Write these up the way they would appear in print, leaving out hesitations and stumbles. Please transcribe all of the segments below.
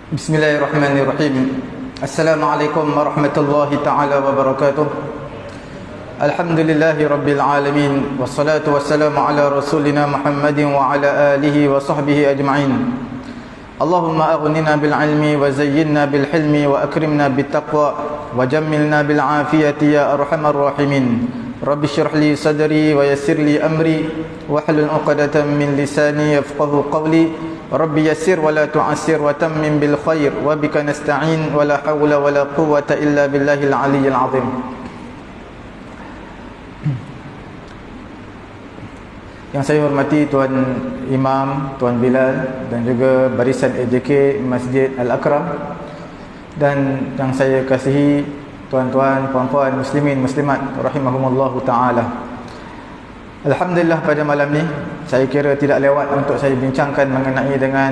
Bismillahirrahmanirrahim. Assalamualaikum warahmatullahi ta'ala wabarakatuh. Alhamdulillahi rabbil alamin. Wassalatu wassalamu ala rasulina Muhammadin wa ala alihi wa sahbihi ajma'in. Allahumma aghnina bil ilmi wa zayyinna bil hilmi wa akrimna bit taqwa wa jammilna bil afiyati ya arhamar rahimin. Rabbi shrah li sadri wa yassir li amri wahlul 'uqdatam min lisani yafqahu qawli. Rabbi yassir wa la tu'assir wa tammim bil khair wa bika nasta'in wa la hawla wa la quwwata illa billahil aliyyil azim. Yang saya hormati Tuan Imam, Tuan Bilal dan juga barisan AJK Masjid Al-Akram, dan yang saya kasihi tuan-tuan, puan-puan, muslimin, muslimat rahimahumullahu ta'ala. Alhamdulillah, pada malam ni saya kira tidak lewat untuk saya bincangkan mengenai dengan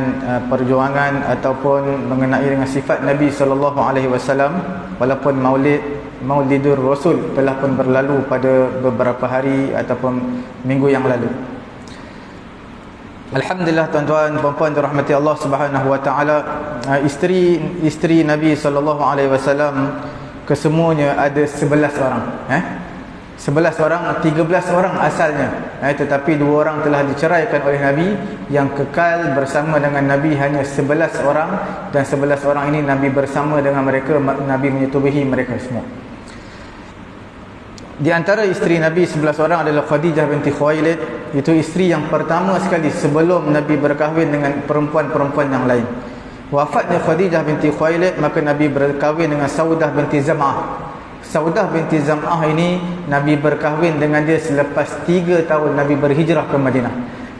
perjuangan ataupun mengenai dengan sifat Nabi SAW, walaupun Maulidur Rasul telah pun berlalu pada beberapa hari ataupun minggu yang lalu. Alhamdulillah, tuan-tuan, puan-puan dirahmati Allah Subhanahu wa taala, isteri Nabi SAW kesemuanya ada 11 orang. 11 orang, 13 orang asalnya, tetapi 2 orang telah diceraikan oleh Nabi. Yang kekal bersama dengan Nabi hanya 11 orang, dan 11 orang ini Nabi bersama dengan mereka, Nabi menyetubuhi mereka semua. Di antara isteri Nabi 11 orang adalah Khadijah binti Khuwailid. Itu isteri yang pertama sekali sebelum Nabi berkahwin dengan perempuan-perempuan yang lain. Wafatnya Khadijah binti Khuwailid, maka Nabi berkahwin dengan Saudah binti Zam'ah. Saudah binti Zam'ah ini Nabi berkahwin dengan dia selepas 3 tahun Nabi berhijrah ke Madinah.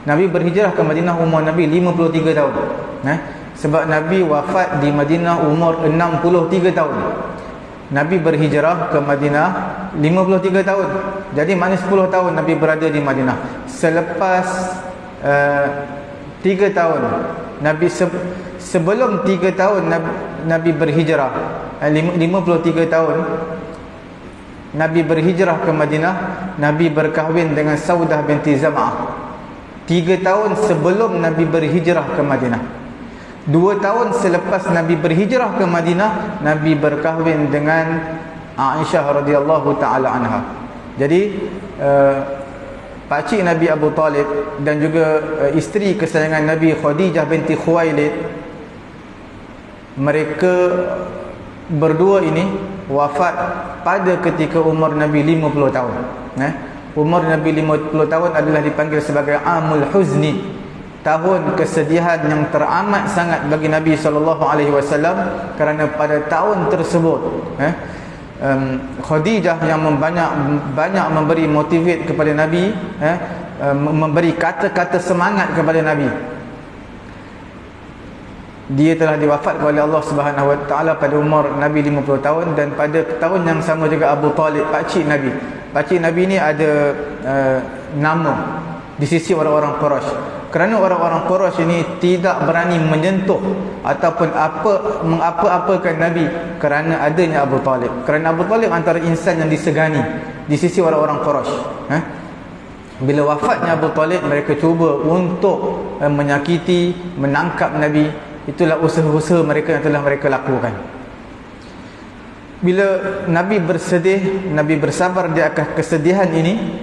Nabi berhijrah ke Madinah umur Nabi 53 tahun. Sebab Nabi wafat di Madinah umur 63 tahun. Nabi berhijrah ke Madinah 53 tahun. Jadi mana 10 tahun Nabi berada di Madinah. Selepas 3 tahun Nabi sebelum 3 tahun Nabi berhijrah, 53 tahun Nabi berhijrah ke Madinah, Nabi berkahwin dengan Saudah binti Zam'ah 3 tahun sebelum Nabi berhijrah ke Madinah. 2 tahun selepas Nabi berhijrah ke Madinah, Nabi berkahwin dengan Aisyah radhiyallahu ta'ala anha. Jadi pakcik Nabi Abu Talib dan juga isteri kesayangan Nabi Khadijah binti Khuwailid, mereka berdua ini wafat pada ketika umur Nabi 50 tahun. Umur Nabi 50 tahun adalah dipanggil sebagai Amul Huzni, tahun kesedihan yang teramat sangat bagi Nabi SAW, kerana pada tahun tersebut Khadijah yang banyak memberi motivate kepada Nabi, memberi kata-kata semangat kepada Nabi. Dia telah diwafatkan oleh Allah Subhanahu wa taala pada umur Nabi 50 tahun, dan pada tahun yang sama juga Abu Talib, pakcik Nabi. Pakcik Nabi ni ada nama di sisi orang-orang Quraisy. Kerana orang-orang Quraisy ini tidak berani menyentuh ataupun mengapa-apakan Nabi kerana adanya Abu Talib. Kerana Abu Talib antara insan yang disegani di sisi orang-orang Quraisy. Bila wafatnya Abu Talib, mereka cuba untuk menyakiti, menangkap Nabi. Itulah usaha-usaha mereka yang telah mereka lakukan. Bila Nabi bersedih, Nabi bersabar di atas kesedihan ini,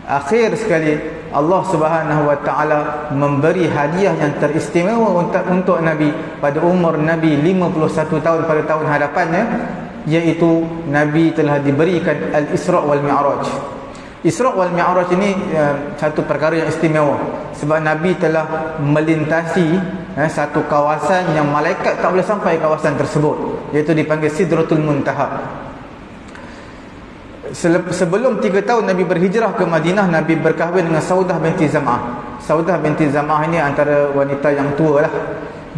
akhir sekali Allah Subhanahu wa taala memberi hadiah yang teristimewa untuk Nabi pada umur Nabi 51 tahun pada tahun hadapannya, iaitu Nabi telah diberikan Al-Isra' wal Mi'raj. Isra' wal Mi'raj ini satu perkara yang istimewa, sebab Nabi telah melintasi satu kawasan yang malaikat tak boleh sampai kawasan tersebut, iaitu dipanggil Sidratul Muntaha. Sebelum 3 tahun Nabi berhijrah ke Madinah, Nabi berkahwin dengan Saudah binti Zam'ah. Saudah binti Zam'ah ini antara wanita yang tua lah.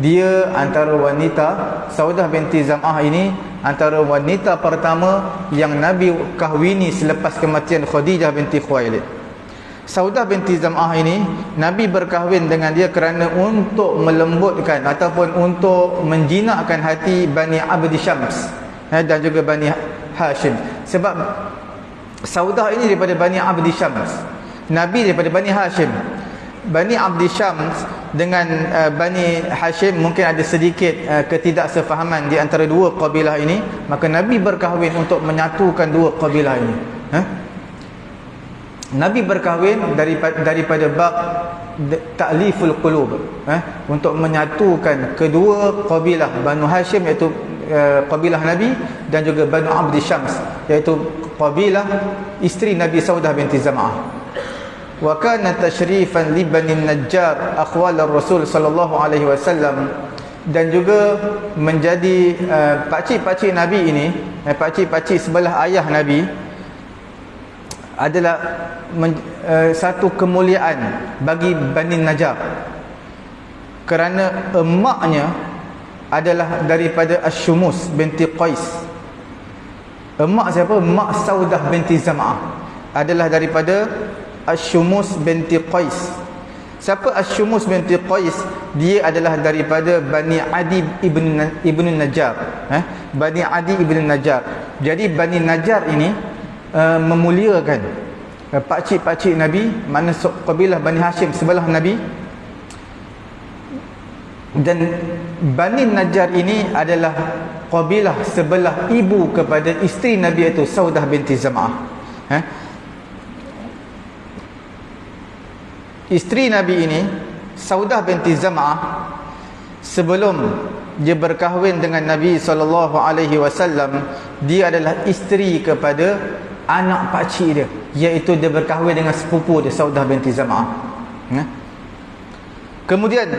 Dia antara wanita, Saudah binti Zam'ah ini antara wanita pertama yang Nabi kahwini selepas kematian Khadijah binti Khuwailid. Saudah binti Zam'ah ini Nabi berkahwin dengan dia kerana untuk melembutkan ataupun untuk menjinakkan hati Bani Abdi Syams dan juga Bani Hashim. Sebab Saudah ini daripada Bani Abdi Syams, Nabi daripada Bani Hashim. Bani Abdi Syams dengan Bani Hashim mungkin ada sedikit ketidaksefahaman di antara dua kabilah ini, maka Nabi berkahwin untuk menyatukan dua kabilah ini. Nabi berkahwin daripada bab ta'liful qulub, untuk menyatukan kedua kabilah Banu Hashim, iaitu kabilah Nabi, dan juga Banu Abdi Syams, iaitu kabilah isteri Nabi Saudah binti Zam'ah. Wa kana tashrifan li Bani Najjar akhwal Rasul sallallahu alaihi wasallam, dan juga menjadi pakcik-pakcik Nabi ini, pakcik-pakcik sebelah ayah Nabi, adalah satu kemuliaan bagi Bani Najjar, kerana emaknya adalah daripada Asy-Syumus binti Qais. Emak siapa? Emak Saudah binti Zam'ah adalah daripada Asy-Syumus binti Qais. Siapa Asy-Syumus binti Qais? Dia adalah daripada Bani Adi ibn Najjar, Bani Adi ibn Najjar. Jadi Bani Najjar ini memuliakan pakcik-pakcik Nabi, mana kabilah Bani Hashim sebelah Nabi. Dan Bani Najjar ini adalah kabilah sebelah ibu kepada isteri Nabi, iaitu Saudah binti Zam'ah. Isteri Nabi ini, Saudah binti Zam'ah, sebelum dia berkahwin dengan Nabi SAW, dia adalah isteri kepada anak pakcik dia, iaitu dia berkahwin dengan sepupu dia, Saudah binti Zam'ah. Kemudian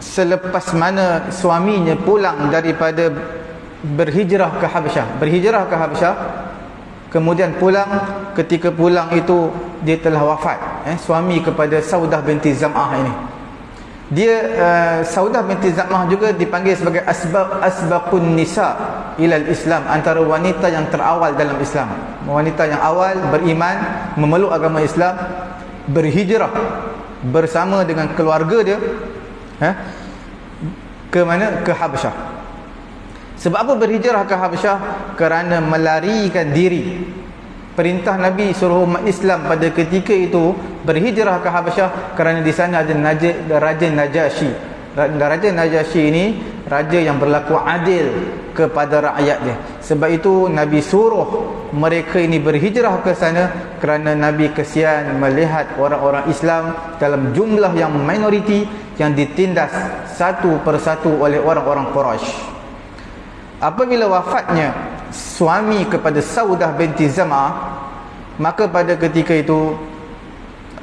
selepas mana suaminya pulang daripada berhijrah ke Habasyah, kemudian pulang, ketika pulang itu dia telah wafat, suami kepada Saudah binti Zam'ah ini. Dia Saudah binti Zam'ah juga dipanggil sebagai asbaqun nisa ilal Islam, antara wanita yang terawal dalam Islam, wanita yang awal beriman, memeluk agama Islam, berhijrah bersama dengan keluarga dia ke mana? Ke Habasyah. Sebab apa berhijrah ke Habasyah? Kerana melarikan diri. Perintah Nabi suruh umat Islam pada ketika itu berhijrah ke Habasyah kerana di sana ada Raja Najasyi. Raja Najasyi ini raja yang berlaku adil kepada rakyat dia. Sebab itu Nabi suruh mereka ini berhijrah ke sana kerana Nabi kesian melihat orang-orang Islam dalam jumlah yang minoriti yang ditindas satu persatu oleh orang-orang Quraisy. Apabila wafatnya suami kepada Saudah binti Zam'ah, maka pada ketika itu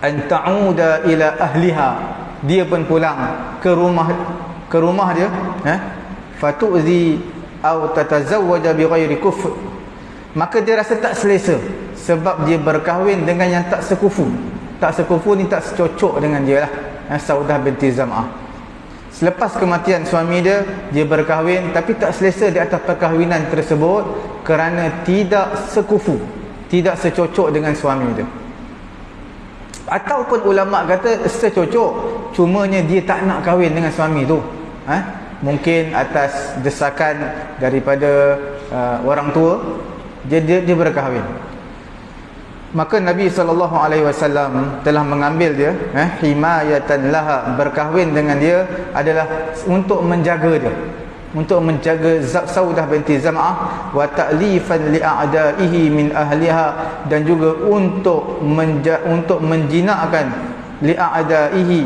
anta'uda ila ahliha, dia pun pulang ke rumah dia, fatu'zi au tatazawwaja bighairi kufr. Maka dia rasa tak selesa sebab dia berkahwin dengan yang tak sekufu. Tak sekufu ni tak secocok dengan dia lah, Saudah binti Zam'ah. Selepas kematian suami dia, dia berkahwin, tapi tak selesa di atas perkahwinan tersebut kerana tidak sekufu, tidak secocok dengan suami dia. Ataupun ulama kata secocok, cumanya dia tak nak kahwin dengan suami tu, mungkin atas desakan daripada orang tua, dia berkahwin. Maka Nabi SAW telah mengambil dia, himayatan laha, berkahwin dengan dia adalah untuk menjaga dia, untuk menjaga Saudah binti Zam'ah, wa ta'lifan li'a'da'ihi min ahliha, dan juga untuk menjinakkan li'a'da'ihi,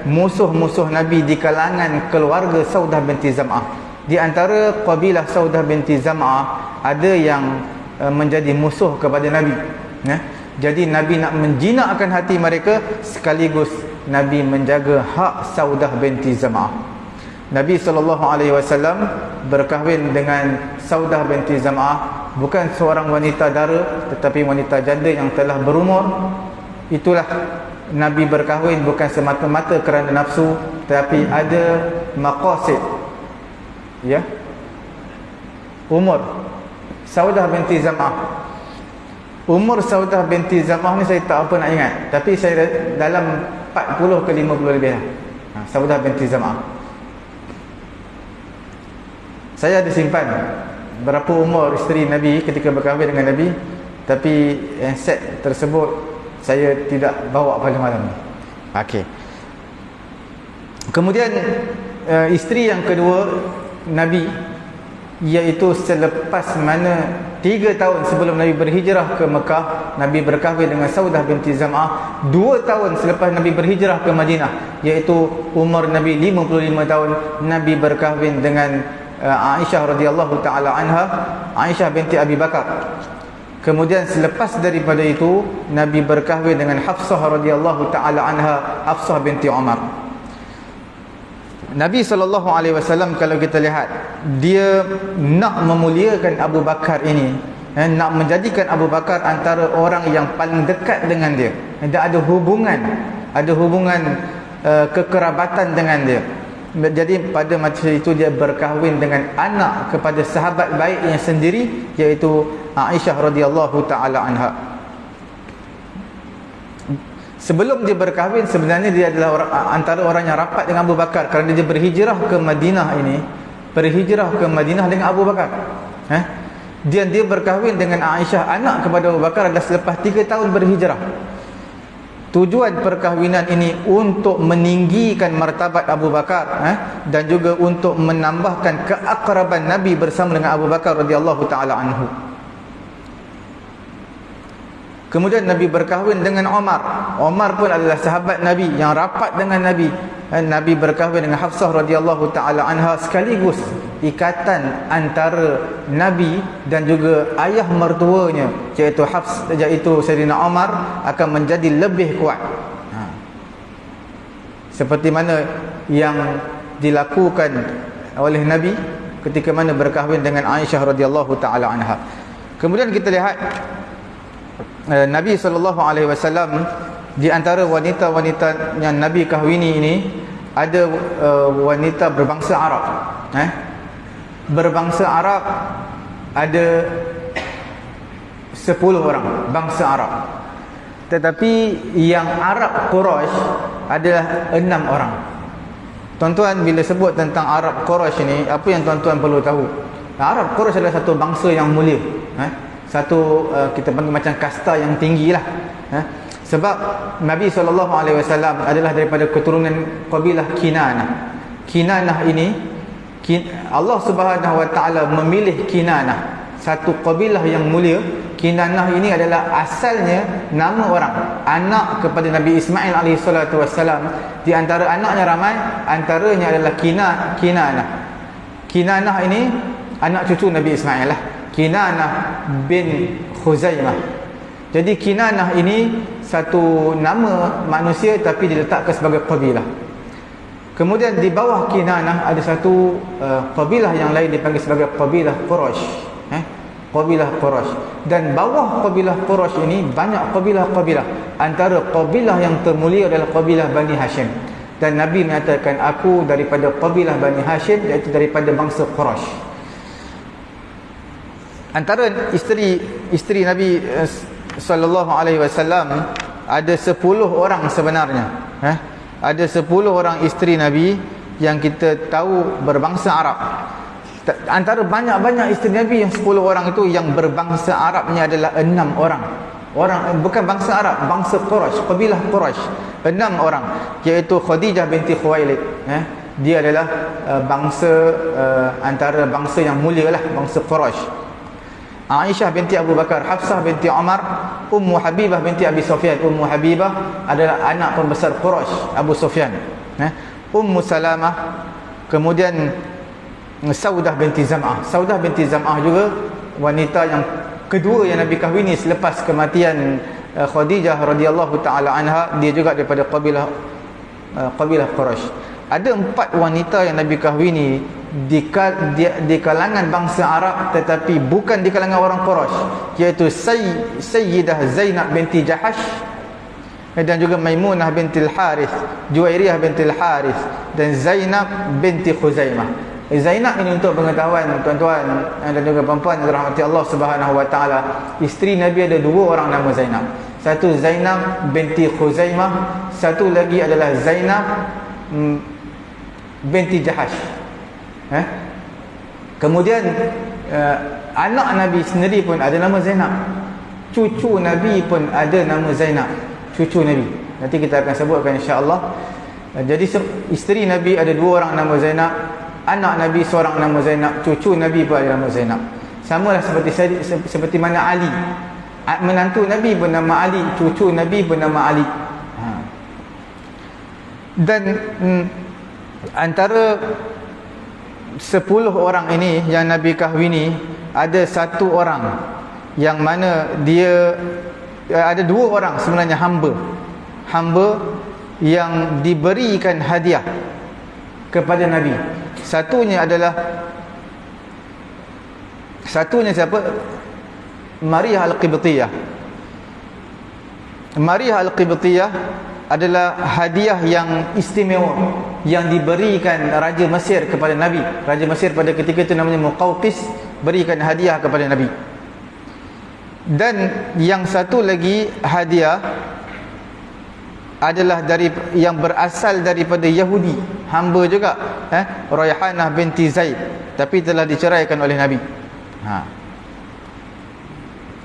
musuh-musuh Nabi di kalangan keluarga Saudah binti Zam'ah. Di antara kabilah Saudah binti Zam'ah ada yang menjadi musuh kepada Nabi. Jadi Nabi nak menjinakkan hati mereka, sekaligus Nabi menjaga hak Saudah binti Zam'ah. Nabi SAW berkahwin dengan Saudah binti Zam'ah, bukan seorang wanita dara, tetapi wanita janda yang telah berumur. Itulah Nabi berkahwin bukan semata-mata kerana nafsu, tetapi ada maqasid, umur Saudah binti Zam'ah. Umur Saudah binti Zam'ah ni saya tak apa nak ingat, tapi saya dalam 40 ke 50 lebih lah. Saudah binti Zam'ah. Saya ada simpan berapa umur isteri Nabi ketika berkahwin dengan Nabi, tapi set tersebut saya tidak bawa pada malam ni. Okey. Kemudian isteri yang kedua Nabi, iaitu selepas mana 3 tahun sebelum Nabi berhijrah ke Mekah, Nabi berkahwin dengan Saudah binti Zam'ah. 2 tahun selepas Nabi berhijrah ke Madinah, iaitu umur Nabi 55 tahun, Nabi berkahwin dengan Aisyah radhiyallahu taala anha, Aisyah binti Abi Bakar. Kemudian selepas daripada itu Nabi berkahwin dengan Hafsah radhiyallahu taala anha, Hafsah binti Umar. Nabi SAW kalau kita lihat, dia nak memuliakan Abu Bakar ini, nak menjadikan Abu Bakar antara orang yang paling dekat dengan dia. Dia ada hubungan kekerabatan dengan dia. Jadi pada masa itu dia berkahwin dengan anak kepada sahabat baiknya sendiri, iaitu Aisyah radhiyallahu taala anha. Sebelum dia berkahwin, sebenarnya dia adalah antara orang yang rapat dengan Abu Bakar, kerana dia berhijrah ke Madinah dengan Abu Bakar. Dia berkahwin dengan Aisyah, anak kepada Abu Bakar, adalah selepas 3 tahun berhijrah. Tujuan perkahwinan ini untuk meninggikan martabat Abu Bakar, dan juga untuk menambahkan keakraban Nabi bersama dengan Abu Bakar radhiyallahu taala anhu. Kemudian Nabi berkahwin dengan Umar. Umar pun adalah sahabat Nabi yang rapat dengan Nabi. Nabi berkahwin dengan Hafsah radhiyallahu taala anha, sekaligus ikatan antara Nabi dan juga ayah mertuanya, iaitu Sayyidina Umar, akan menjadi lebih kuat. Seperti mana yang dilakukan oleh Nabi ketika mana berkahwin dengan Aisyah radhiyallahu taala anha. Kemudian kita lihat Nabi SAW, di antara wanita-wanita yang Nabi kahwini ini, ada wanita berbangsa Arab. Berbangsa Arab ada 10 orang bangsa Arab. Tetapi yang Arab Quraisy adalah 6 orang. Tuan-tuan, bila sebut tentang Arab Quraisy ini, apa yang tuan-tuan perlu tahu? Arab Quraisy adalah satu bangsa yang mulia. Satu kita panggil macam kasta yang tinggi lah. Sebab Nabi SAW adalah daripada keturunan kabilah Kinanah. Kinanah ini, Allah Subhanahu Wa Taala memilih Kinanah, satu kabilah yang mulia. Kinanah ini adalah asalnya nama orang, anak kepada Nabi Ismail AS. Di antara anaknya ramai, antaranya adalah Kinanah. Kinanah ini anak cucu Nabi Ismail lah, Kinanah bin Khuzaimah. Jadi Kinanah ini satu nama manusia, tapi diletakkan sebagai kabilah. Kemudian di bawah Kinanah ada satu kabilah yang lain dipanggil sebagai kabilah Quraisy. Kabilah Quraisy. Dan bawah kabilah Quraisy ini banyak kabilah-kabilah. Antara kabilah yang termulia adalah kabilah Bani Hashim. Dan Nabi menyatakan, aku daripada kabilah Bani Hashim, iaitu daripada bangsa Quraisy. Antara isteri Nabi sallallahu alaihi wasallam ada 10 orang sebenarnya. Ada 10 orang isteri Nabi yang kita tahu berbangsa Arab. Antara banyak-banyak isteri Nabi, yang 10 orang itu yang berbangsa Arabnya adalah 6 orang. Bukan bangsa Arab, bangsa Quraisy, kabilah Quraisy. 6 orang, iaitu Khadijah binti Khuwailid. Dia adalah antara bangsa yang mulia lah, bangsa Quraisy. Aisyah binti Abu Bakar, Hafsah binti Umar, Ummu Habibah binti Abi Sufyan. Ummu Habibah adalah anak pembesar Quraisy, Abu Sufyan. Ummu Salamah, kemudian Saudah binti Zam'ah. Saudah binti Zam'ah juga wanita yang kedua yang Nabi kahwini selepas kematian Khadijah radhiyallahu taala anha. Dia juga daripada kabilah Quraisy. Ada 4 wanita yang Nabi kahwini di kalangan bangsa Arab, tetapi bukan di kalangan orang Quraisy, iaitu Sayyidah Zainab binti Jahash, dan juga Maimunah binti Al-Harith, Juwairiyah binti Al-Harith, dan Zainab binti Khuzaimah. Zainab ini, untuk pengetahuan tuan-tuan dan juga puan-puan yang dirahmati Allah Subhanahu Wa Taala, isteri Nabi ada 2 orang nama Zainab. Satu Zainab binti Khuzaimah, satu lagi adalah Zainab binti Jahash. Kemudian anak Nabi sendiri pun ada nama Zainab. Cucu Nabi pun ada nama Zainab, cucu Nabi. Nanti kita akan sebutkan insya-Allah. Jadi isteri Nabi ada 2 orang nama Zainab, anak Nabi seorang nama Zainab, cucu Nabi pun ada nama Zainab. Samalah seperti mana Ali, menantu Nabi bernama Ali, cucu Nabi bernama Ali. Dan antara 10 orang ini yang Nabi kahwini, ada 1 orang yang mana dia, ada 2 orang sebenarnya hamba yang diberikan hadiah kepada Nabi. Satunya siapa? Maria Al-Qibtiyah. Maria Al-Qibtiyah adalah hadiah yang istimewa yang diberikan Raja Mesir kepada Nabi. Raja Mesir pada ketika itu namanya Muqawqis, berikan hadiah kepada Nabi. Dan yang satu lagi hadiah adalah yang berasal daripada Yahudi, hamba juga, Rayhanah binti Zaid, tapi telah diceraikan oleh Nabi.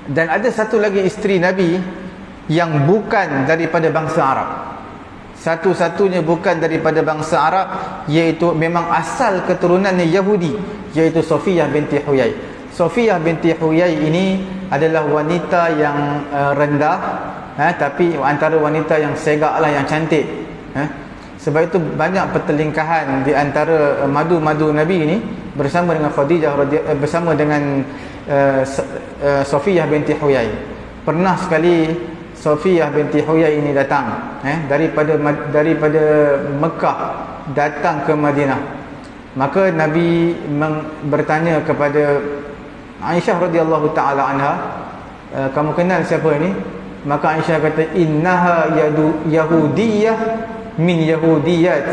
Dan ada satu lagi isteri Nabi yang bukan daripada bangsa Arab. Satu-satunya bukan daripada bangsa Arab, iaitu memang asal keturunannya Yahudi, iaitu Sofiyah binti Huyai. Sofiyah binti Huyai ini adalah wanita yang rendah, tapi antara wanita yang segak lah, yang cantik. Sebab itu banyak pertelingkahan di antara madu-madu Nabi ini bersama dengan Khadijah, bersama dengan Sofiyah binti Huyai. Pernah sekali Sofiyah binti Huyai ini datang daripada Mekah datang ke Madinah. Maka Nabi bertanya kepada Aisyah radhiyallahu taala anha, kamu kenal siapa ini? Maka Aisyah kata, innaha yahudiyah min yahudiyat.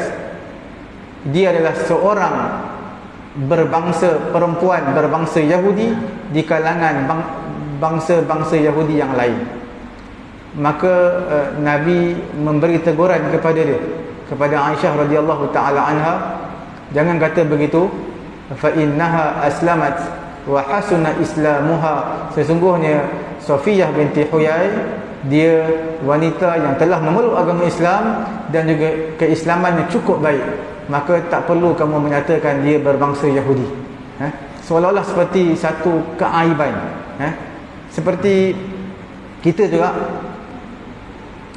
Dia adalah seorang perempuan berbangsa Yahudi di kalangan bangsa-bangsa Yahudi yang lain. Maka Nabi memberi teguran kepada dia, kepada Aisyah radhiyallahu taala anha, jangan kata begitu. Fa innaha aslamat wa hasuna islamuha. Sesungguhnya Sofiyah binti Huyai, dia wanita yang telah memeluk agama Islam dan juga keislamannya cukup baik. Maka tak perlu kamu menyatakan dia berbangsa Yahudi. Seolah-olah seperti satu keaiban. Seperti kita juga,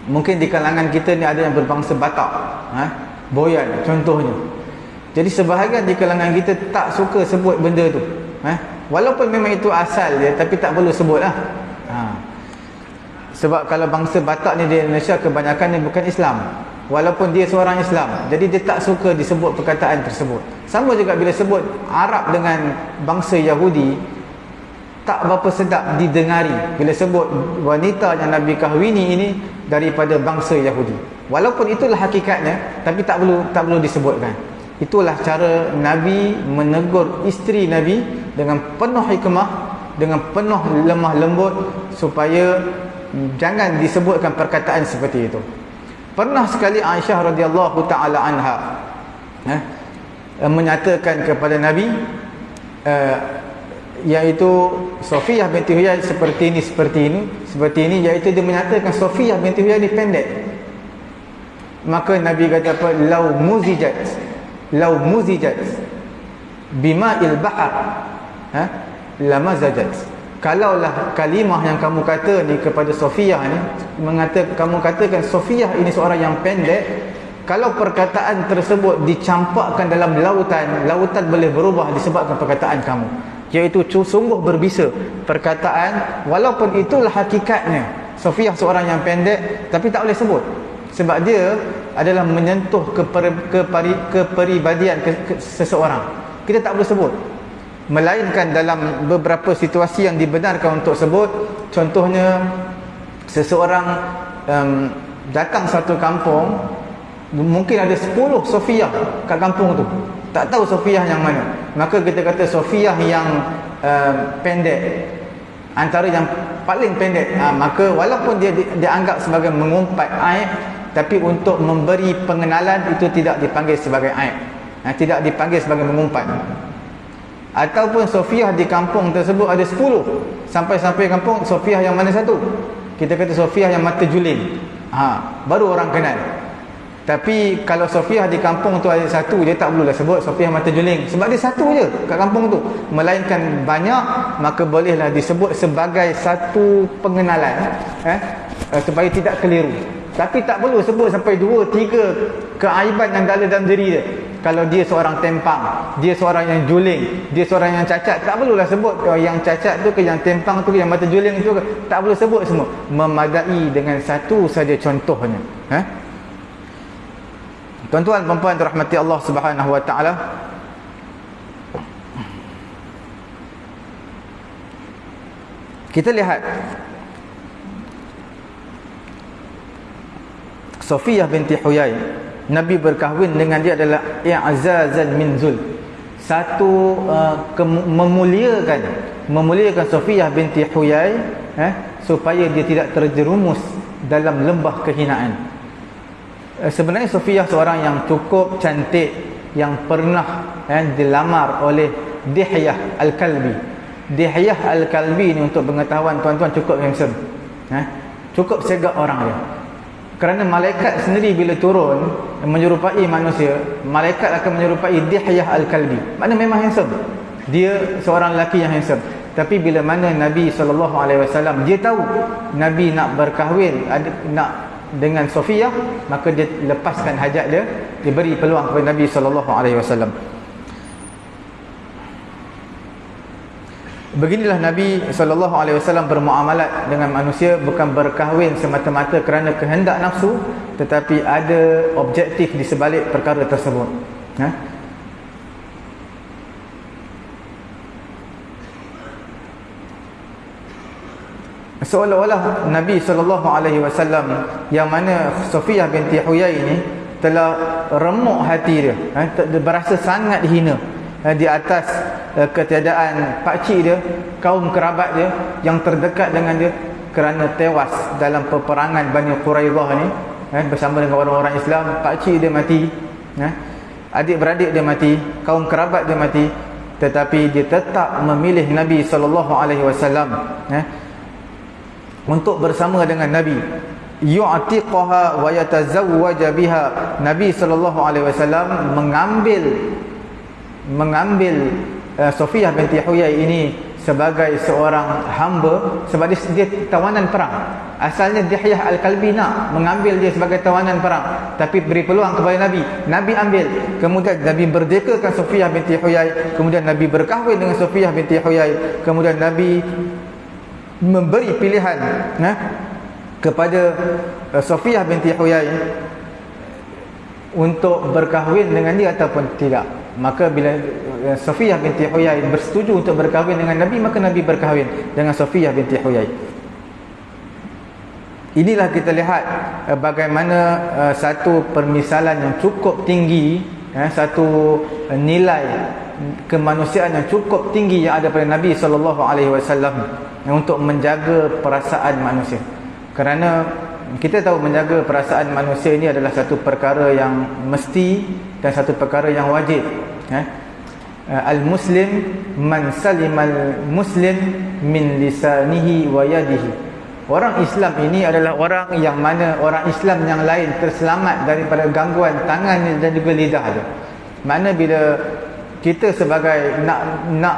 mungkin di kalangan kita ni ada yang berbangsa Batak, Boyan contohnya. Jadi sebahagian di kalangan kita tak suka sebut benda tu, walaupun memang itu asal dia, tapi tak perlu sebut lah. Sebab kalau bangsa Batak ni di Indonesia kebanyakan ni bukan Islam, walaupun dia seorang Islam, jadi dia tak suka disebut perkataan tersebut. Sama juga bila sebut Arab dengan bangsa Yahudi, tak berapa sedap didengari bila sebut wanita yang Nabi kahwini ini daripada bangsa Yahudi. Walaupun itulah hakikatnya, tapi tak perlu disebutkan. Itulah cara Nabi menegur isteri Nabi dengan penuh hikmah, dengan penuh lemah lembut, supaya jangan disebutkan perkataan seperti itu. Pernah sekali Aisyah radhiyallahu taala anha menyatakan kepada Nabi, iaitu Sofiyah binti Huyai seperti ini, iaitu dia menyatakan Sofiyah binti Huyai ni pendek. Maka Nabi kata apa? Lau muzijat bima'il bahr lamazajat. Kalaulah kalimah yang kamu kata ni kepada Sofiyah ni, kamu katakan Sofiyah ini seorang yang pendek, kalau perkataan tersebut dicampakkan dalam lautan boleh berubah disebabkan perkataan kamu, iaitu sungguh berbisa perkataan. Walaupun itulah hakikatnya Sofiyah seorang yang pendek, tapi tak boleh sebut, sebab dia adalah menyentuh kepribadian seseorang. Kita tak boleh sebut, melainkan dalam beberapa situasi yang dibenarkan untuk sebut. Contohnya, seseorang datang satu kampung, mungkin ada 10 Sofiyah kat kampung tu, tak tahu Sofiyah yang mana. Maka kita kata Sofiyah yang pendek, antara yang paling pendek. Maka walaupun dia dianggap sebagai mengumpat aib, tapi untuk memberi pengenalan itu tidak dipanggil sebagai aib, tidak dipanggil sebagai mengumpat. Ataupun Sofiyah di kampung tersebut ada 10, sampai kampung Sofiyah yang mana satu, kita kata Sofiyah yang mata juling, baru orang kenal. Tapi kalau Sofiah di kampung tu ada satu, dia tak perlulah sebut Sofiah mata juling, sebab dia satu je kat kampung tu. Melainkan banyak, maka bolehlah disebut sebagai satu pengenalan, supaya tidak keliru. Tapi tak perlu sebut sampai 2-3 keaiban yang ada dalam diri dia. Kalau dia seorang tempang, dia seorang yang juling, dia seorang yang cacat, tak perlulah sebut yang cacat tu ke, yang tempang tu ke, yang mata juling tu ke, tak perlu sebut semua. Memadai dengan satu saja contohnya. Tuan-tuan dan puan dirahmati Allah Subhanahu wa taala, kita lihat Safiyah binti Huyai, Nabi berkahwin dengan dia adalah i'zazan min zul. Satu memuliakan Safiyah binti Huyai, supaya dia tidak terjerumus dalam lembah kehinaan. Sebenarnya Safiyah seorang yang cukup cantik, yang pernah dilamar oleh Dihyah Al-Kalbi. Dihyah Al-Kalbi ni, untuk pengetahuan tuan-tuan, cukup handsome, cukup segak orang dia. Kerana malaikat sendiri bila turun menyerupai manusia, malaikat akan menyerupai Dihyah Al-Kalbi. Maknanya memang handsome, dia seorang lelaki yang handsome. Tapi bila mana Nabi SAW, dia tahu Nabi nak berkahwin nak dengan Safiyah, maka dia lepaskan hajat dia, dia beri peluang kepada Nabi SAW. Beginilah Nabi SAW bermuamalat dengan manusia, bukan berkahwin semata-mata kerana kehendak nafsu, tetapi ada objektif di sebalik perkara tersebut. Seolah-olah Nabi SAW, yang mana Safiyah binti Huyai ini telah remuk hati dia, berasa sangat hina di atas ketiadaan pakcik dia, kaum kerabat dia yang terdekat dengan dia, kerana tewas dalam peperangan Bani Quraidah ni, bersama dengan orang-orang Islam. Pakcik dia mati, adik-beradik dia mati, kaum kerabat dia mati, tetapi dia tetap memilih Nabi SAW untuk bersama dengan Nabi, yu'tiqaha wa yatazawwaja biha. Nabi SAW mengambil Safiyah binti Huyai ini sebagai seorang hamba, sebab dia tawanan perang. Asalnya Dihyah Al-Kalbi nak mengambil dia sebagai tawanan perang, tapi beri peluang kepada Nabi, Nabi ambil. Kemudian Nabi merdekakan Safiyah binti Huyai, kemudian Nabi berkahwin dengan Safiyah binti Huyai, kemudian Nabi memberi pilihan kepada Safiyah binti Huyai untuk berkahwin dengan dia ataupun tidak. Maka bila Safiyah binti Huyai bersetuju untuk berkahwin dengan Nabi, maka Nabi berkahwin dengan Safiyah binti Huyai. Inilah kita lihat bagaimana satu permisalan yang cukup tinggi, satu nilai kemanusiaan yang cukup tinggi yang ada pada Nabi SAW untuk menjaga perasaan manusia. Kerana kita tahu menjaga perasaan manusia ini adalah satu perkara yang mesti dan satu perkara yang wajib. Al-Muslim man salimal muslim min lisanihi wa yadihi. Orang Islam ini adalah orang yang mana orang Islam yang lain terselamat daripada gangguan tangan dan juga lidah dia. Makna bila kita sebagai nak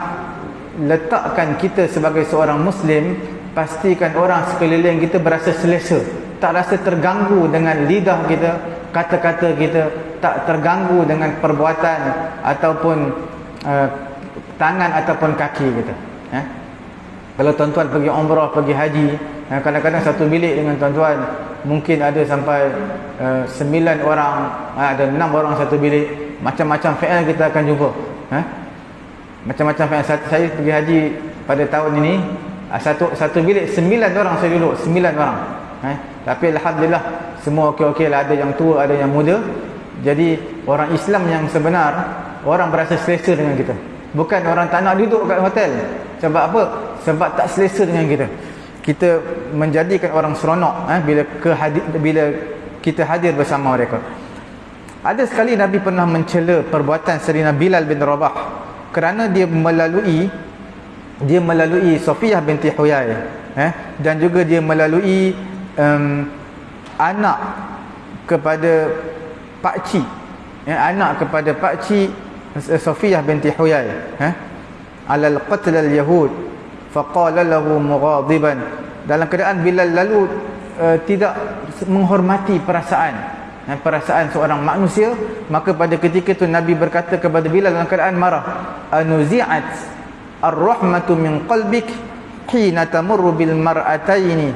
letakkan kita sebagai seorang Muslim, pastikan orang sekeliling kita berasa selesa, tak rasa terganggu dengan lidah kita, kata-kata kita, tak terganggu dengan perbuatan ataupun tangan ataupun kaki kita. Kalau tuan-tuan pergi umrah, pergi haji, kadang-kadang satu bilik dengan tuan-tuan mungkin ada sampai 9 orang, ada 6 orang satu bilik. Macam-macam fi'al kita akan jumpa, macam-macam fi'al. Saya pergi haji pada tahun ini, satu bilik 9 orang saya duduk, 9 orang. Tapi alhamdulillah semua okey-okey lah, ada yang tua, ada yang muda. Jadi orang Islam yang sebenar, orang berasa selesa dengan kita, bukan orang tak nak duduk kat hotel. Sebab apa? Sebab tak selesa dengan kita. Kita menjadikan orang seronok bila kita hadir bersama mereka. Ada sekali Nabi pernah mencela perbuatan Sayyidina Bilal bin Rabah kerana dia melalui Safiyah binti Huyai, dan juga dia melalui anak kepada pakcik, anak kepada pakcik Safiyah binti Huyai, alal qatl al yahud faqala lahu mughadiban, dalam keadaan Bilal lalu tidak menghormati perasaan seorang manusia, maka pada ketika itu Nabi berkata kepada Bilal dalam keadaan marah, anuzi'at ar-rahmatu min qalbik hina tamurru bil mar'ataini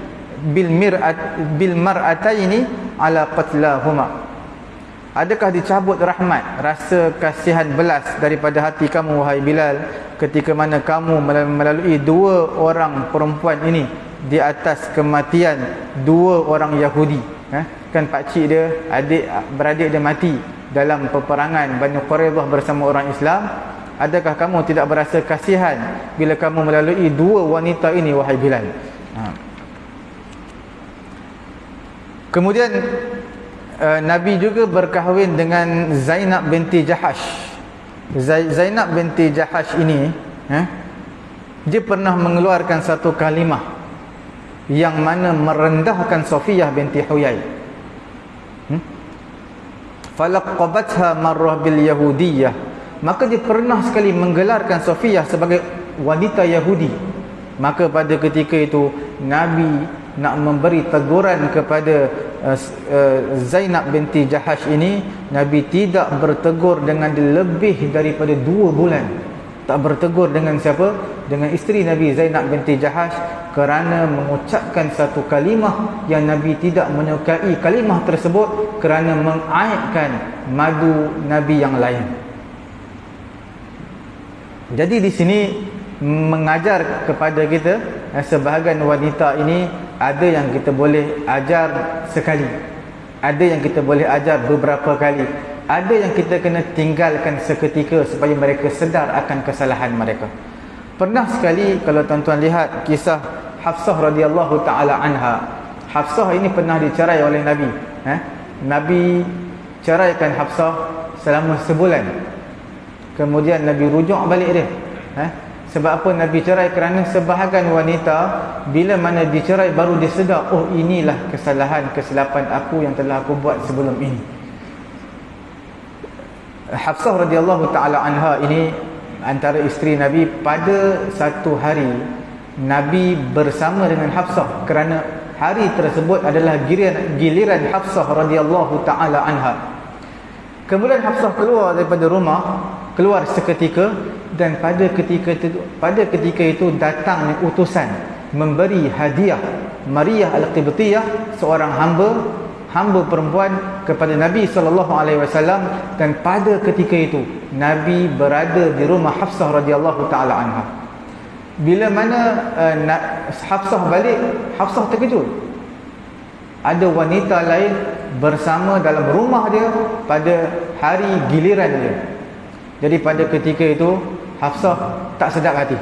ala qatlahuma. Adakah dicabut rahmat, rasa kasihan belas daripada hati kamu wahai Bilal ketika mana kamu melalui dua orang perempuan ini di atas kematian dua orang Yahudi, kan pakcik dia, beradik dia mati dalam peperangan Bani Quraidah bersama orang Islam. Adakah kamu tidak berasa kasihan bila kamu melalui dua wanita ini wahai Bilal? Kemudian Nabi juga berkahwin dengan Zainab binti Jahash. Zainab binti Jahash ini dia pernah mengeluarkan satu kalimah yang mana merendahkan Safiyah binti Huyai. Falaqabatha marrah bil yahudiyah, maka dia pernah sekali menggelarkan Safiyah sebagai wanita Yahudi. Maka pada ketika itu Nabi nak memberi teguran kepada Zainab binti Jahash ini. Nabi tidak bertegur dengan lebih daripada 2 bulan. Tak bertegur dengan siapa? Dengan isteri Nabi Zainab binti Jahash, kerana mengucapkan satu kalimah yang Nabi tidak menyukai kalimah tersebut kerana mengaibkan madu Nabi yang lain. Jadi di sini mengajar kepada kita, sebahagian wanita ini ada yang kita boleh ajar sekali, ada yang kita boleh ajar beberapa kali, ada yang kita kena tinggalkan seketika supaya mereka sedar akan kesalahan mereka. Pernah sekali kalau tuan-tuan lihat kisah Hafsah radhiyallahu taala anha. Hafsah ini pernah dicerai oleh Nabi. Nabi ceraikan Hafsah selama sebulan. Kemudian Nabi rujuk balik dia. Sebab apa Nabi cerai? Kerana sebahagian wanita bila mana dicerai baru dia sedar, oh inilah kesilapan aku yang telah aku buat sebelum ini. Hafsah radhiyallahu taala anha ini antara isteri Nabi. Pada satu hari Nabi bersama dengan Hafsah, kerana hari tersebut adalah giliran Hafsah radhiyallahu taala anha. Kemudian Hafsah keluar daripada rumah, keluar seketika, dan pada ketika itu datang utusan memberi hadiah Maryah Al-Qibtiyah, seorang hamba perempuan, kepada Nabi SAW. Dan pada ketika itu Nabi berada di rumah Hafsah radhiyallahu taala anha. Bila mana Hafsah balik, Hafsah terkejut. Ada wanita lain bersama dalam rumah dia pada hari giliran dia. Jadi pada ketika itu Hafsah tak sedap hati,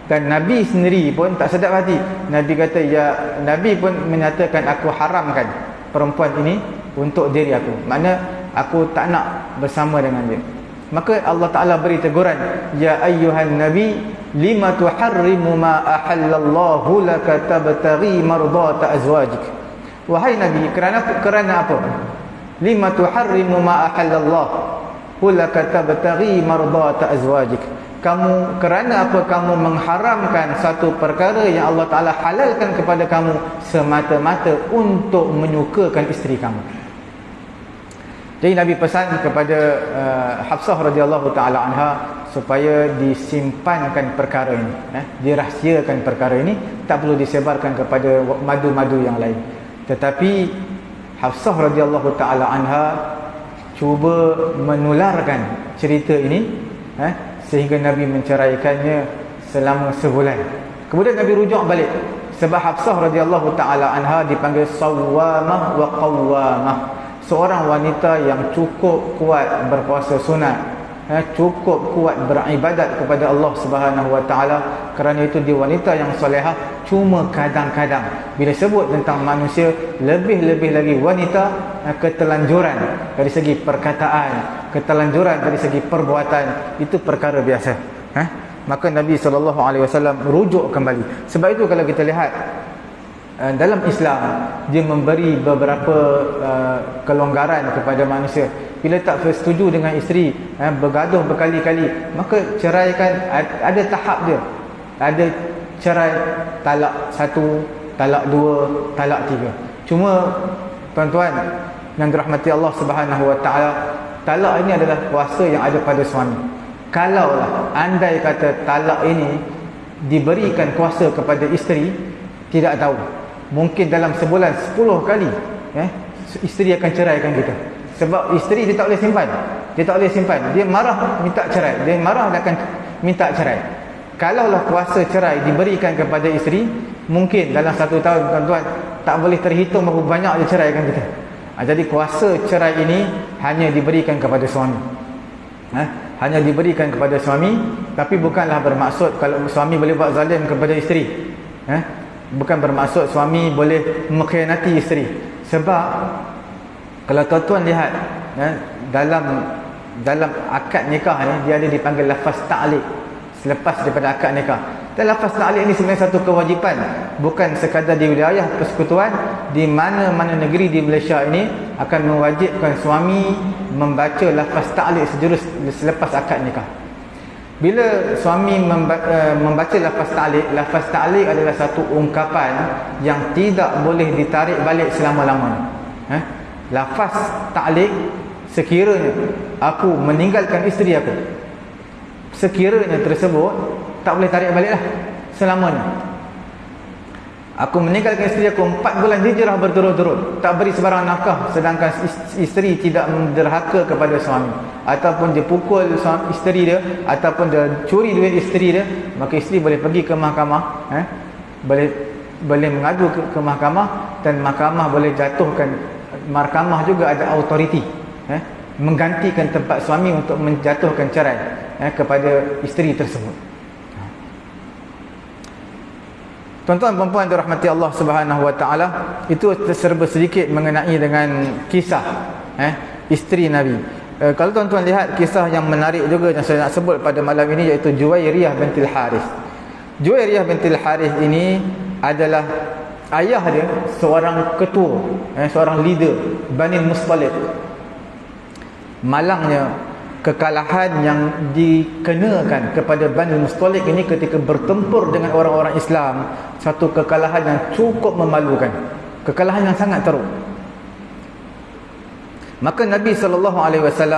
dan Nabi sendiri pun tak sedap hati. Nabi kata, Nabi pun menyatakan, aku haramkan perempuan ini untuk diri aku, makna aku tak nak bersama dengan dia. Maka Allah Ta'ala beri teguran, ya ayyuhan nabi lima tuharrimu ma ahallallahu laka tabtaghi mardata azwajik. Wahai Nabi, kerana apa? Lima tuharrimu ma ahallallahu laka tabtaghi mardata azwajik. Kerana apa kamu mengharamkan satu perkara yang Allah Ta'ala halalkan kepada kamu semata-mata untuk menyukakan isteri kamu. Jadi Nabi pesan kepada Hafsah radhiyallahu ta'ala anha supaya disimpankan perkara ini, dirahsiakan perkara ini, tak perlu disebarkan kepada madu-madu yang lain. Tetapi Hafsah radhiyallahu ta'ala anha cuba menularkan cerita ini, sehingga Nabi menceraikannya selama sebulan. Kemudian Nabi rujuk balik, sebab Hafsah radhiyallahu taala anha dipanggil sawwamah wa qawwamah, seorang wanita yang cukup kuat berpuasa sunat, cukup kuat beribadat kepada Allah Subhanahu wa taala. Kerana itu dia wanita yang solehah. Cuma kadang-kadang bila sebut tentang manusia, lebih-lebih lagi wanita, ketelanjuran dari segi perkataan, ketelanjuran dari segi perbuatan, itu perkara biasa. Maka Nabi SAW rujuk kembali. Sebab itu kalau kita lihat dalam Islam dia memberi beberapa kelonggaran kepada manusia. Bila tak setuju dengan isteri, bergaduh berkali-kali, maka ceraikan. Ada tahap dia. Ada cerai talak 1, talak 2, talak 3. Cuma tuan-tuan yang dirahmati Allah Subhanahu Wa Taala, talak ini adalah kuasa yang ada pada suami. Kalaulah andai kata talak ini diberikan kuasa kepada isteri, tidak tahu, mungkin dalam sebulan 10 kali isteri akan ceraikan kita. Sebab isteri dia tak boleh simpan. Dia tak boleh simpan. Dia marah minta cerai. Dia marah dia akan minta cerai. Kalaulah kuasa cerai diberikan kepada isteri, mungkin dalam 1 tahun tuan-tuan tak boleh terhitung berapa banyak dia ceraikan kita. Jadi kuasa cerai ini hanya diberikan kepada suami. Hanya diberikan kepada suami, tapi bukanlah bermaksud kalau suami boleh buat zalim kepada isteri. Bukan bermaksud suami boleh mengkhianati isteri. Sebab kalau tuan-tuan lihat dalam akad nikah ni, dia ada dipanggil lafaz ta'liq selepas daripada akad nikah. Dan lafaz ta'liq ni sebenarnya satu kewajipan, bukan sekadar di wilayah persekutuan. Di mana-mana negeri di Malaysia ini akan mewajibkan suami membaca lafaz ta'liq sejurus selepas akad nikah. Bila suami membaca lafaz ta'liq adalah satu ungkapan yang tidak boleh ditarik balik selama-lamanya. Lafaz ta'liq, sekiranya aku meninggalkan isteri aku, sekiranya tersebut tak boleh tarik balik lah selamanya. Aku meninggalkan isteri aku 4 bulan hijrah berturut-turut, tak beri sebarang nafkah, sedangkan isteri tidak menderhaka kepada suami, ataupun dia pukul isteri dia, ataupun dia curi duit isteri dia, maka isteri boleh pergi ke mahkamah, boleh mengadu ke mahkamah, dan mahkamah boleh jatuhkan. Mahkamah juga ada autoriti menggantikan tempat suami untuk menjatuhkan cerai kepada isteri tersebut. Tuan-tuan dan puan dirahmati Allah Subhanahu Wa Taala, itu serba sedikit mengenai dengan kisah isteri Nabi. Kalau tuan-tuan lihat kisah yang menarik juga yang saya nak sebut pada malam ini, iaitu Juwairiyah bintil Harith. Juwairiyah bintil Harith ini adalah ayah dia seorang ketua, seorang leader Bani Mustaliq. Malangnya kekalahan yang dikenakan kepada Bani Mustaliq ini ketika bertempur dengan orang-orang Islam, satu kekalahan yang cukup memalukan, kekalahan yang sangat teruk. Maka Nabi SAW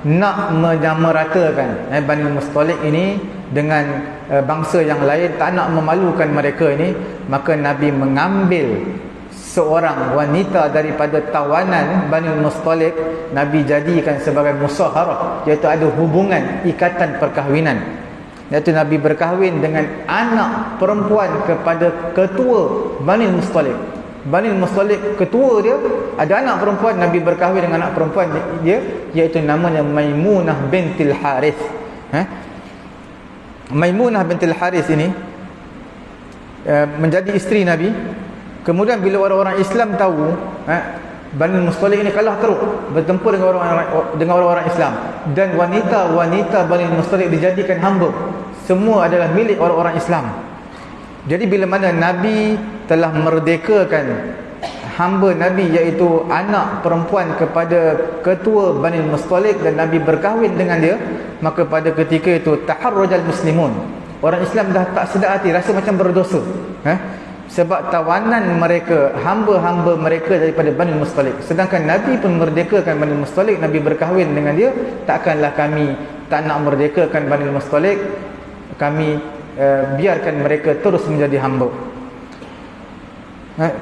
nak menyamaratakan Bani Mustaliq ini dengan bangsa yang lain, tak nak memalukan mereka ini. Maka Nabi mengambil seorang wanita daripada tawanan Bani Mustaliq, Nabi jadikan sebagai musaharah, iaitu ada hubungan ikatan perkahwinan, iaitu Nabi berkahwin dengan anak perempuan kepada ketua Bani Mustaliq. Bani Mustaliq ketua dia ada anak perempuan, Nabi berkahwin dengan anak perempuan dia, iaitu namanya Maimunah bintil Harith. Maimunah bintil Harith ini menjadi isteri Nabi. Kemudian bila orang-orang Islam tahu Bani Mustaliq ini kalah teruk bertempur dengan orang-orang Islam, dan wanita-wanita Bani Mustaliq dijadikan hamba, semua adalah milik orang-orang Islam. Jadi bila mana Nabi telah merdekakan hamba Nabi, iaitu anak perempuan kepada ketua Bani Mustaliq, dan Nabi berkahwin dengan dia, maka pada ketika itu taharrujal muslimun, orang Islam dah tak sedar hati, rasa macam berdosa, sebab tawanan mereka, hamba-hamba mereka daripada Bani Mustaliq. Sedangkan Nabi pun merdekakan Bani Mustaliq, Nabi berkahwin dengan dia. Takkanlah kami tak nak merdekakan Bani Mustaliq, kami biarkan mereka terus menjadi hamba.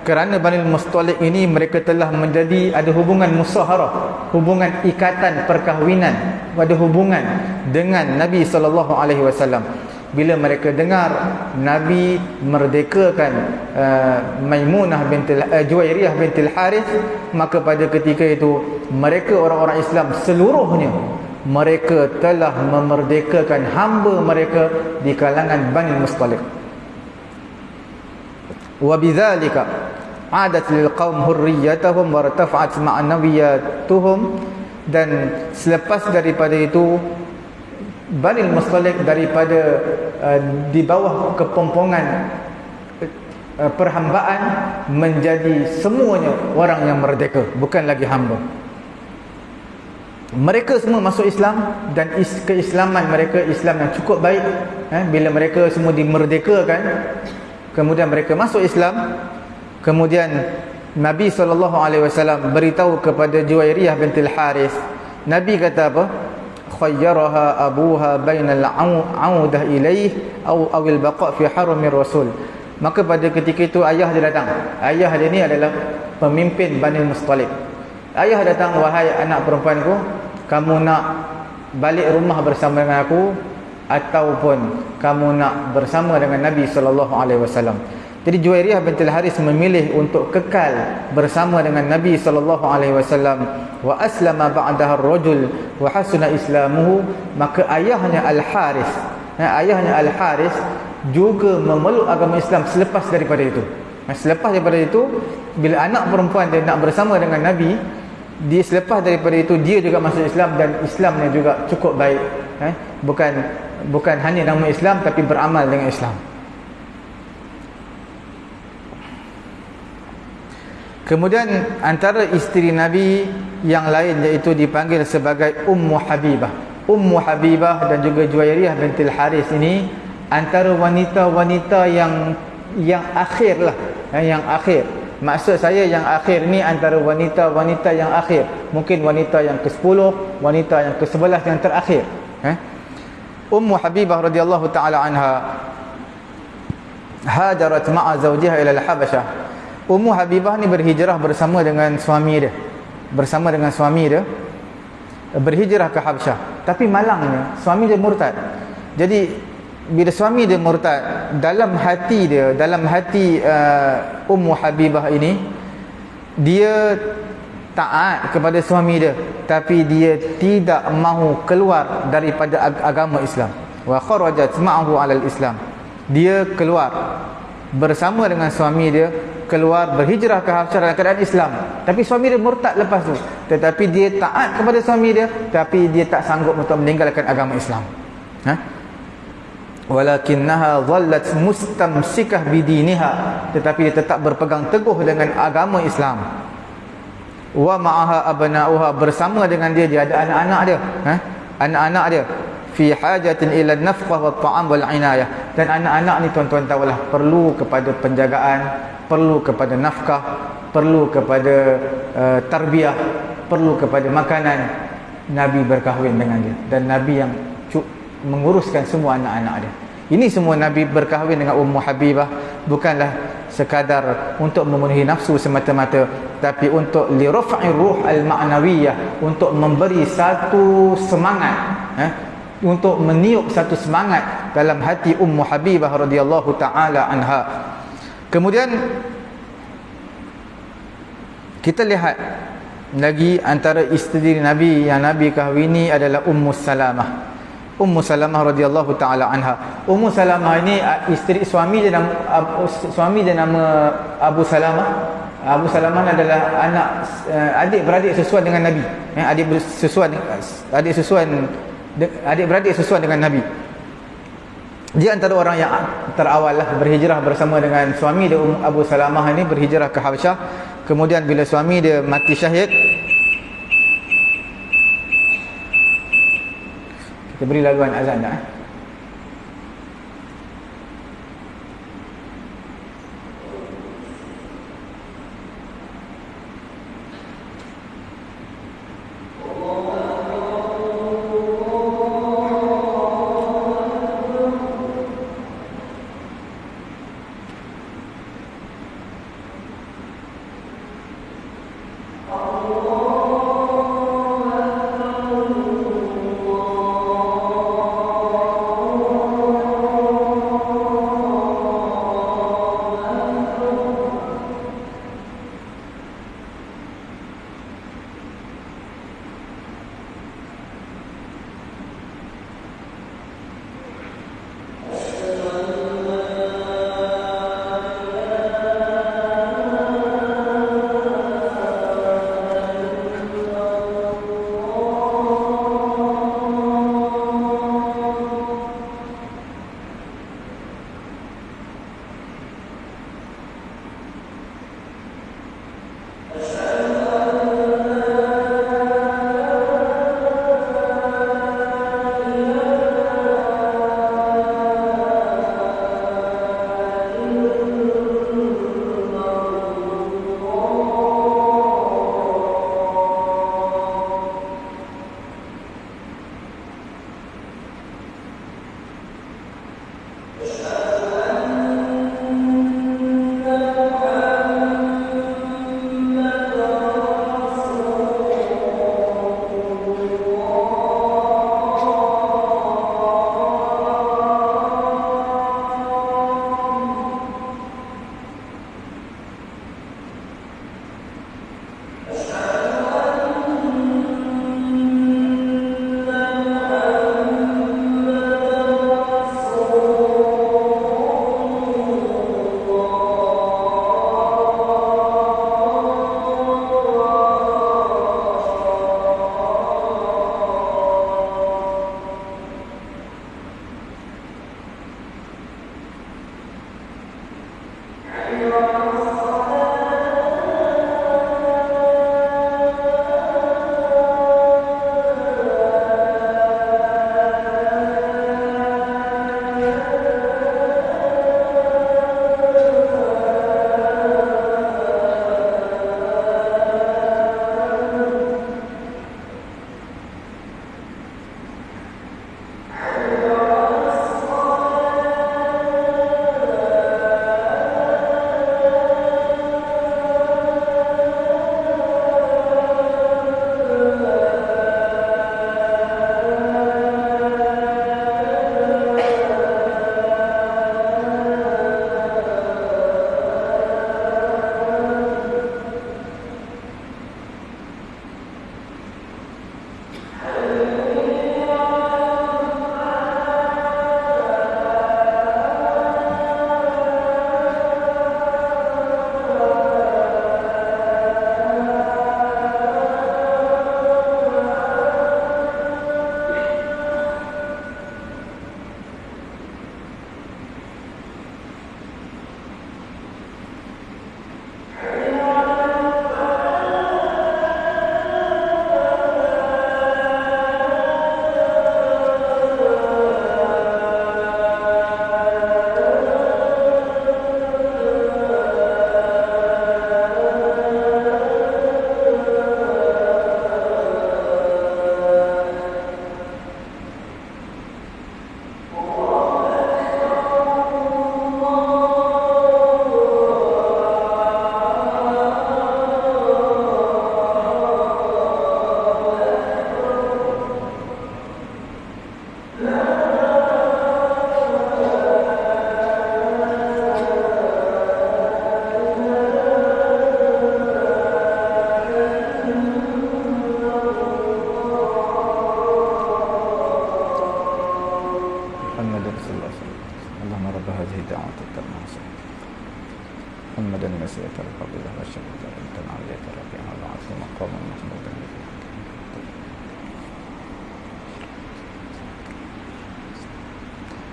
Kerana Bani Mustaliq ini mereka telah menjadi ada hubungan musaharah, hubungan ikatan perkahwinan, ada hubungan dengan Nabi SAW. Bila mereka dengar Nabi merdekakan Maimunah bintil Juwairiyah bintil Harith, maka pada ketika itu mereka orang-orang Islam seluruhnya, mereka telah memerdekakan hamba mereka di kalangan Bani Mustaliq. Wa bidzalika adat lil qaum hurriyatuhum wa irtafa'at ma'nawiyatuhum. Dan selepas daripada itu Bani Mustaliq daripada di bawah kepompongan perhambaan menjadi semuanya orang yang merdeka, bukan lagi hamba. Mereka semua masuk Islam dan keislaman mereka Islam yang cukup baik. Bila mereka semua dimerdekakan, kemudian mereka masuk Islam, kemudian Nabi SAW beritahu kepada Juwairiyah bintil Harith. Nabi kata apa? Khayyaraha abuha bainal audah ilaih awil baqa' fi haramir rasul. Maka pada ketika itu ayah dia datang. Ayah dia ni adalah pemimpin Bani Mustalik. Ayah datang, wahai anak perempuanku, kamu nak balik rumah bersama dengan aku ataupun kamu nak bersama dengan Nabi SAW. Jadi Juwairiyah bintul Harith memilih untuk kekal bersama dengan Nabi SAW. Wa aslama ba'daha ar-rajul wa hasuna islamuhu. Maka ayahnya Al-Harith, ayahnya Al-Harith juga memeluk agama Islam selepas daripada itu. Selepas daripada itu, bila anak perempuan dia nak bersama dengan Nabi, dia selepas daripada itu dia juga masuk Islam, dan Islamnya juga cukup baik. Bukan hanya nama Islam tapi beramal dengan Islam. Kemudian antara isteri Nabi yang lain iaitu dipanggil sebagai Ummu Habibah. Ummu Habibah dan juga Juwairiyah bintil Harith ini antara wanita-wanita yang akhir lah, yang akhir. Maksud saya yang akhir ni antara wanita-wanita yang akhir. Mungkin wanita yang ke-10, wanita yang ke-11 yang terakhir. Ummu Habibah radhiyallahu taala anha hajarat ma'a zawjiha ila al-Habasyah. Ummu Habibah ni berhijrah bersama dengan suami dia. Berhijrah ke Habsyah. Tapi malangnya suami dia murtad. Jadi bila suami dia murtad, dalam hati Ummu Habibah ini, dia taat kepada suami dia, tapi dia tidak mahu keluar daripada agama Islam. Wa kharajat ma'ahu 'alal Islam. Dia keluar bersama dengan suami dia, keluar berhijrah ke Habsyah dalam keadaan Islam. Tapi suami dia murtad lepas tu. Tetapi dia taat kepada suami dia, tapi dia tak sanggup untuk meninggalkan agama Islam. Walakinnaha dhallat mustamsikah bidiniha. Tetapi dia tetap berpegang teguh dengan agama Islam. Wa ma'aha abna'uha, bersama dengan dia ada anak-anak dia. Anak-anak dia fi hajatin ila nafqah wa ta'am wal inayah. Dan anak-anak ni tuan-tuan tahulah perlu kepada penjagaan, perlu kepada nafkah, perlu kepada tarbiyah, perlu kepada makanan. Nabi berkahwin dengan dia, dan Nabi yang menguruskan semua anak-anak dia. Ini semua Nabi berkahwin dengan Ummu Habibah bukanlah sekadar untuk memenuhi nafsu semata-mata, tapi untuk li raf'i ruh al-ma'nawiyah, untuk memberi satu semangat, untuk meniup satu semangat dalam hati Ummu Habibah radhiyallahu taala anha. Kemudian kita lihat lagi antara isteri Nabi yang Nabi kahwini adalah Ummu Salamah. Ummu Salamah radhiyallahu taala anha. Ummu Salamah ini isteri suami dia nama Abu Salamah. Abu Salamah adalah anak adik-beradik sesuai dengan Nabi. Adik-beradik sesuai dengan Nabi. Dia antara orang yang terawal lah berhijrah bersama dengan suami dia. Abu Salamah ini berhijrah ke Habsyah. Kemudian bila suami dia mati syahid, kita beri laluan azan dah.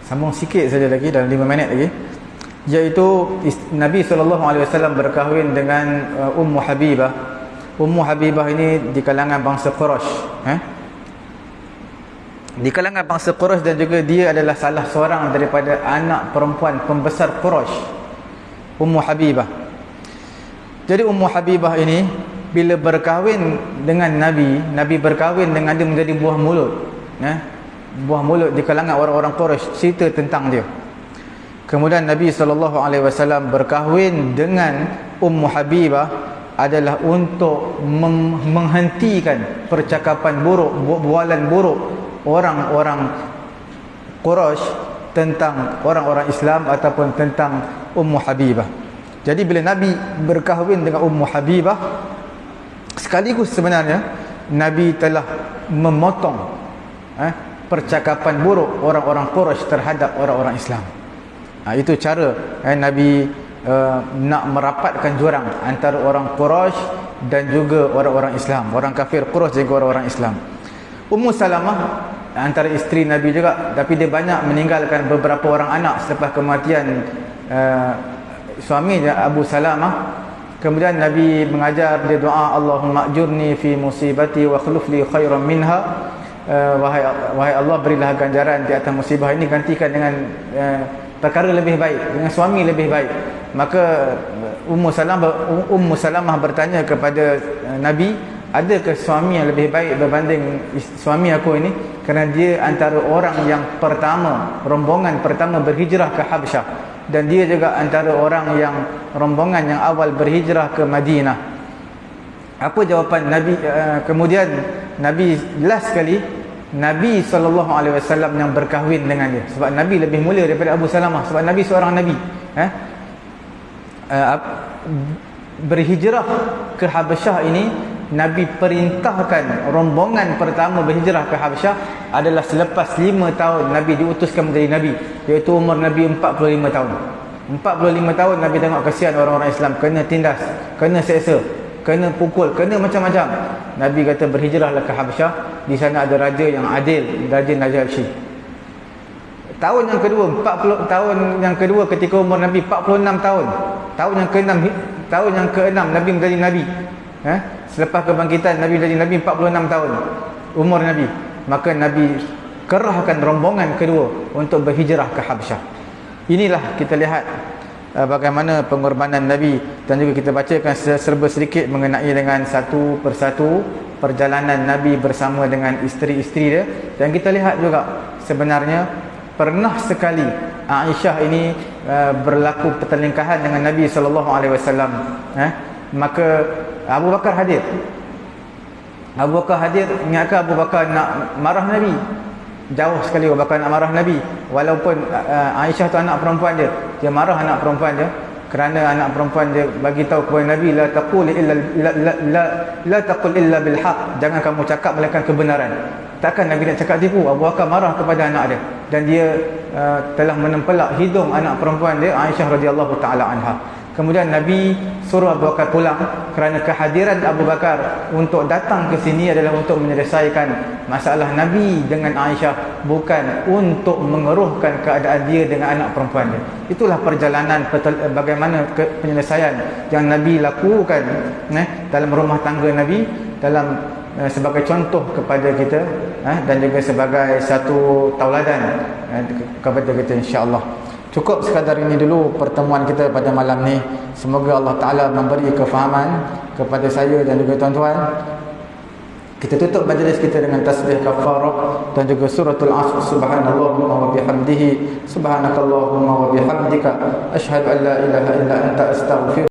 Sambung sikit saja lagi, dalam 5 minit lagi, iaitu Nabi SAW berkahwin dengan Ummu Habibah. Ummu Habibah ini di kalangan bangsa Quraisy, di kalangan bangsa Quraisy, dan juga dia adalah salah seorang daripada anak perempuan pembesar Quraisy, Ummu Habibah. Jadi Ummu Habibah ini bila berkahwin dengan Nabi berkahwin dengan dia menjadi buah mulut, buah mulut di kalangan orang-orang Quraisy, cerita tentang dia. Kemudian Nabi SAW berkahwin dengan Ummu Habibah adalah untuk menghentikan percakapan buruk, bualan buruk orang-orang Quraisy tentang orang-orang Islam ataupun tentang Ummu Habibah. Jadi bila Nabi berkahwin dengan Ummu Habibah, sekaligus sebenarnya Nabi telah memotong percakapan buruk orang-orang Quraisy terhadap orang-orang Islam. Itu cara Nabi nak merapatkan jurang antara orang Quraisy dan juga orang-orang Islam, orang kafir Quraisy juga orang-orang Islam. Ummu Salamah antara isteri Nabi juga, tapi dia banyak meninggalkan beberapa orang anak selepas kematian suaminya Abu Salamah. Kemudian Nabi mengajar dia doa, Allahumma ajurni fi musibati wa khuluf li khairan minha. Wahai Allah, berilah ganjaran di atas musibah ini, gantikan dengan perkara lebih baik, dengan suami lebih baik. Maka Ummu Salamah bertanya kepada Nabi, adakah suami yang lebih baik berbanding suami aku ini? Kerana dia antara orang yang pertama, rombongan pertama berhijrah ke Habsyah, dan dia juga antara orang yang rombongan yang awal berhijrah ke Madinah. Apa jawapan Nabi? Kemudian Nabi last sekali, Nabi SAW yang berkahwin dengan dia, sebab Nabi lebih mulia daripada Abu Salamah, sebab Nabi seorang Nabi. Berhijrah ke Habsyah ini, Nabi perintahkan rombongan pertama berhijrah ke Habsyah adalah selepas 5 tahun Nabi diutuskan menjadi Nabi, iaitu umur Nabi 45 tahun. 45 tahun Nabi tengok kesian orang-orang Islam, kena tindas, kena seksa, kena pukul, kena macam-macam. Nabi kata berhijrahlah ke Habsyah, di sana ada raja yang adil, Raja Najasyi. Tahun yang kedua, 40 tahun yang kedua ketika umur Nabi 46 tahun. Tahun yang ke-6 Nabi menjadi Nabi. Selepas kebangkitan Nabi menjadi Nabi 46 tahun umur Nabi. Maka Nabi kerahkan rombongan kedua untuk berhijrah ke Habsyah. Inilah kita lihat bagaimana pengorbanan Nabi, dan juga kita bacakan serba sedikit mengenai dengan satu persatu perjalanan Nabi bersama dengan isteri-isteri dia. Dan kita lihat juga sebenarnya pernah sekali Aisyah ini berlaku pertelingkahan dengan Nabi SAW. Maka Abu Bakar hadir. Abu Bakar hadir, ingatkah Abu Bakar nak marah Nabi? Jauh sekali Abu Bakar nak marah Nabi. Walaupun Aisyah tu anak perempuan dia, dia marah anak perempuan dia, kerana anak perempuan dia bagi tahu kepada Nabi, la taqul illa la taqul illa bil haqq, jangan kamu cakap melainkan kebenaran. Takkan Nabi nak cakap tipu? Abu Bakar marah kepada anak dia, dan dia telah menempelak hidung anak perempuan dia, Aisyah radhiyallahu taala anha. Kemudian Nabi suruh Abu Bakar pulang, kerana kehadiran Abu Bakar untuk datang ke sini adalah untuk menyelesaikan masalah Nabi dengan Aisyah, bukan untuk mengeruhkan keadaan dia dengan anak perempuan dia. Itulah perjalanan bagaimana penyelesaian yang Nabi lakukan dalam rumah tangga Nabi, dalam sebagai contoh kepada kita, dan juga sebagai satu tauladan kepada kita, insya-Allah. Cukup sekadar ini dulu pertemuan kita pada malam ni. Semoga Allah Ta'ala memberi kefahaman kepada saya dan juga tuan-tuan. Kita tutup majlis kita dengan tasbih kafarah dan juga suratul Asr. Subhanallahumma wa bihamdihi, subhanakallahumma wa bihamdika, asyhadu an la ilaha illa anta, astaghfiruka.